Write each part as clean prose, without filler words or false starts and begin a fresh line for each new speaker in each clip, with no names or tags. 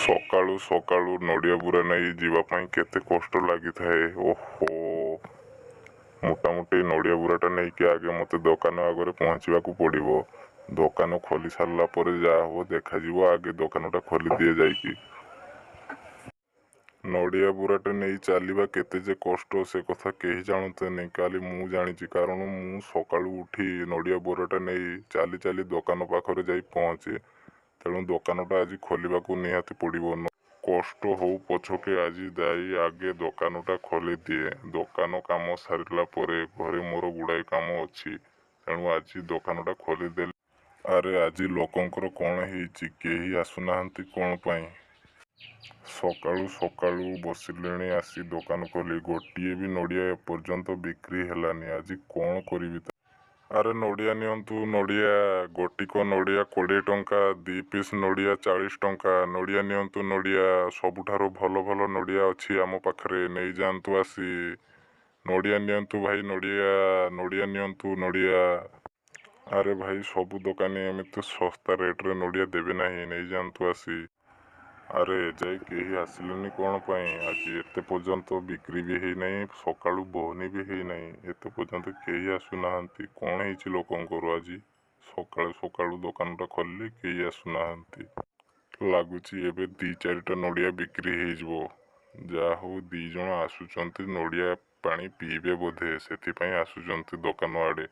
ସକାଳୁ ସକାଳୁ ନଡ଼ିଆ ବୁରା ନେଇ ଯିବା ପାଇଁ କେତେ କଷ୍ଟ ଲାଗିଥାଏ। ଓହୋ, ମୋଟାମୋଟି ନଡ଼ିଆ ବୁରାଟା ନେଇକି ଆଗେ ମୋତେ ଦୋକାନ ଆଗରେ ପହଞ୍ଚିବାକୁ ପଡ଼ିବ। ଦୋକାନ ଖୋଲି ସାରିଲା ପରେ ଯାହା ହବ ଦେଖାଯିବ। ଆଗେ ଦୋକାନଟା ଖୋଲିଦିଏ ଯାଇକି। ନଡ଼ିଆ ବୁରାଟା ନେଇ ଚାଲିବା କେତେ ଯେ କଷ୍ଟ ସେ କଥା କେହି ଜାଣନ୍ତେନି। କାଲି ମୁଁ ଜାଣିଛି, କାରଣ ମୁଁ ସକାଳୁ ଉଠି ନଡ଼ିଆ ବୁରାଟା ନେଇ ଚାଲି ଚାଲି ଦୋକାନ ପାଖରେ ଯାଇ ପହଞ୍ଚେ। ତେଣୁ ଦୋକାନଟା ଆଜି ଖୋଲିବାକୁ ନିହାତି ପଡ଼ିବ। କଷ୍ଟ ହଉ ପଛକେ ଆଜି ଯାଇ ଆଗେ ଦୋକାନଟା ଖୋଲିଦିଏ। ଦୋକାନ କାମ ସାରିଲା ପରେ ଘରେ ମୋର ଗୁଡ଼ାଏ କାମ ଅଛି। ତେଣୁ ଆଜି ଦୋକାନଟା ଖୋଲିଦେଲି। ଆରେ ଆଜି ଲୋକଙ୍କର କ'ଣ ହେଇଛି? କେହି ଆସୁନାହାନ୍ତି କ'ଣ ପାଇଁ? ସକାଳୁ ସକାଳୁ ବସିଲେଣି ଆସି ଦୋକାନ ଖୋଲି। ଗୋଟିଏ ବି ନଡ଼ିଆ ଏପର୍ଯ୍ୟନ୍ତ ବିକ୍ରି ହେଲାନି। ଆଜି କ'ଣ କରିବି? ଆରେ ନଡ଼ିଆ ନିଅନ୍ତୁ। ନଡ଼ିଆ ଗୋଟିକ ନଡ଼ିଆ 20 ଟଙ୍କା, 2 ପିସ୍ ନଡ଼ିଆ 40 ଟଙ୍କା। ନଡ଼ିଆ ନିଅନ୍ତୁ। ନଡ଼ିଆ ସବୁଠାରୁ ଭଲ ଭଲ ନଡ଼ିଆ ଅଛି ଆମ ପାଖରେ, ନେଇଯାଆନ୍ତୁ ଆସି। ନଡ଼ିଆ ନିଅନ୍ତୁ ଭାଇ, ନଡ଼ିଆ ନିଅନ୍ତୁ ନଡ଼ିଆ। ଆରେ ଭାଇ, ସବୁ ଦୋକାନୀ ଏମିତି ଶସ୍ତା ରେଟ୍ରେ ନଡ଼ିଆ ଦେବେ ନାହିଁ, ନେଇଯାଆନ୍ତୁ ଆସି। ଆରେ ଏଯାଏ କେହି ଆସିଲେନି କ'ଣ ପାଇଁ? ଆଜି ଏତେ ପର୍ଯ୍ୟନ୍ତ ବିକ୍ରି ବି ହେଇନାହିଁ, ସକାଳୁ ବହନି ବି ହେଇନାହିଁ। ଏତେ ପର୍ଯ୍ୟନ୍ତ କେହି ଆସୁନାହାନ୍ତି। କ'ଣ ହେଇଛି ଲୋକଙ୍କର ଆଜି? ସକାଳୁ ସକାଳୁ ଦୋକାନଟା ଖୋଲିଲେ କେହି ଆସୁନାହାନ୍ତି। ଲାଗୁଛି ଏବେ 2-4ଟା ନଡ଼ିଆ ବିକ୍ରି ହେଇଯିବ। ଯାହା ହଉ 2 ଜଣ ଆସୁଛନ୍ତି ନଡ଼ିଆ ପାଣି ପିଇବେ ବୋଧେ, ସେଥିପାଇଁ ଆସୁଛନ୍ତି ଦୋକାନ ଆଡ଼େ।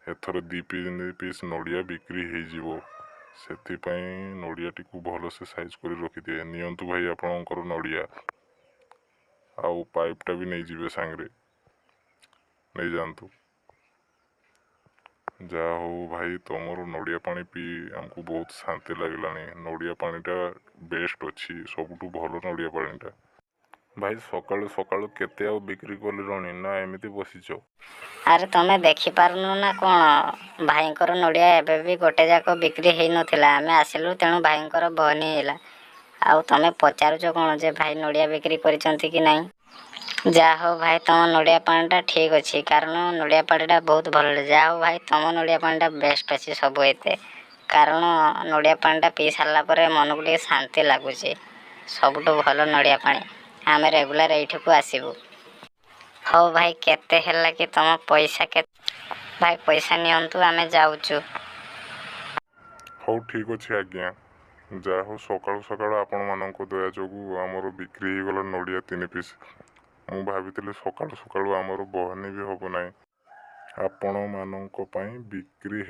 ଏଥର 2 ପିସ୍ ନଡ଼ିଆ ବିକ୍ରି ହେଇଯିବ। ସେଥିପାଇଁ ନଡ଼ିଆଟିକୁ ଭଲସେ ସାଇଜ୍ କରି ରଖିଦିଏ। ନିଅନ୍ତୁ ଭାଇ ଆପଣଙ୍କର ନଡ଼ିଆ। ଆଉ ପାଇପ୍ଟା ବି ନେଇଯିବେ ସାଙ୍ଗରେ, ନେଇଯାଆନ୍ତୁ। ଯାହା ହଉ ଭାଇ, ତମର ନଡ଼ିଆ ପାଣି ପିଇ ଆମକୁ ବହୁତ ଶାନ୍ତି ଲାଗିଲାଣି। ନଡ଼ିଆ ପାଣିଟା ବେଷ୍ଟ ଅଛି, ସବୁଠୁ ଭଲ ନଡ଼ିଆ ପାଣିଟା। ଭାଇ, ସକାଳୁ ସକାଳୁ କେତେ ଆଉ ବିକ୍ରି କଲଣି ନା ଏମିତି ବସିଛ?
ଆରେ ତମେ ଦେଖିପାରୁନ ନା କ'ଣ? ଭାଇଙ୍କର ନଡ଼ିଆ ଏବେ ବି ଗୋଟେ ଯାକ ବିକ୍ରି ହେଇନଥିଲା। ଆମେ ଆସିଲୁ, ତେଣୁ ଭାଇଙ୍କର ବହନି ହେଲା। ଆଉ ତମେ ପଚାରୁଛ କ'ଣ ଯେ ଭାଇ ନଡ଼ିଆ ବିକ୍ରି କରିଛନ୍ତି କି ନାହିଁ? ଯାହା ହଉ ଭାଇ, ତମ ନଡ଼ିଆ ପାଣିଟା ଠିକ୍ ଅଛି, କାରଣ ନଡ଼ିଆ ପାଣିଟା ବହୁତ ଭଲ। ଯାହା ହଉ ଭାଇ, ତମ ନଡ଼ିଆ ପାଣିଟା ବେଷ୍ଟ ଅଛି ସବୁ ଏତେ। କାରଣ ନଡ଼ିଆ ପାଣିଟା ପିଇ ସାରିଲା ପରେ ମନକୁ ଟିକେ ଶାନ୍ତି ଲାଗୁଛି। ସବୁଠୁ ଭଲ ନଡ଼ିଆ ପାଣି। ଆମେ ରେଗୁଲାର ଏଇଠିକୁ ଆସିବୁ। ହଉ ଭାଇ, କେତେ ହେଲା କି ତମ ପଇସା? ଭାଇ ପଇସା ନିଅନ୍ତୁ, ଆମେ ଯାଉଛୁ।
ହଉ ଠିକ୍ ଅଛି ଆଜ୍ଞା। ଯାହା ହଉ ସକାଳୁ ସକାଳୁ ଆପଣମାନଙ୍କ ଦୟା ଯୋଗୁଁ ଆମର ବିକ୍ରି ହେଇଗଲା ନଡ଼ିଆ 3 ପିସ୍। ମୁଁ ଭାବିଥିଲି ସକାଳୁ ସକାଳୁ ଆମର ବହନି ବି ହେବ ନାହିଁ। ଆପଣମାନଙ୍କ ପାଇଁ ବିକ୍ରି ହେଇ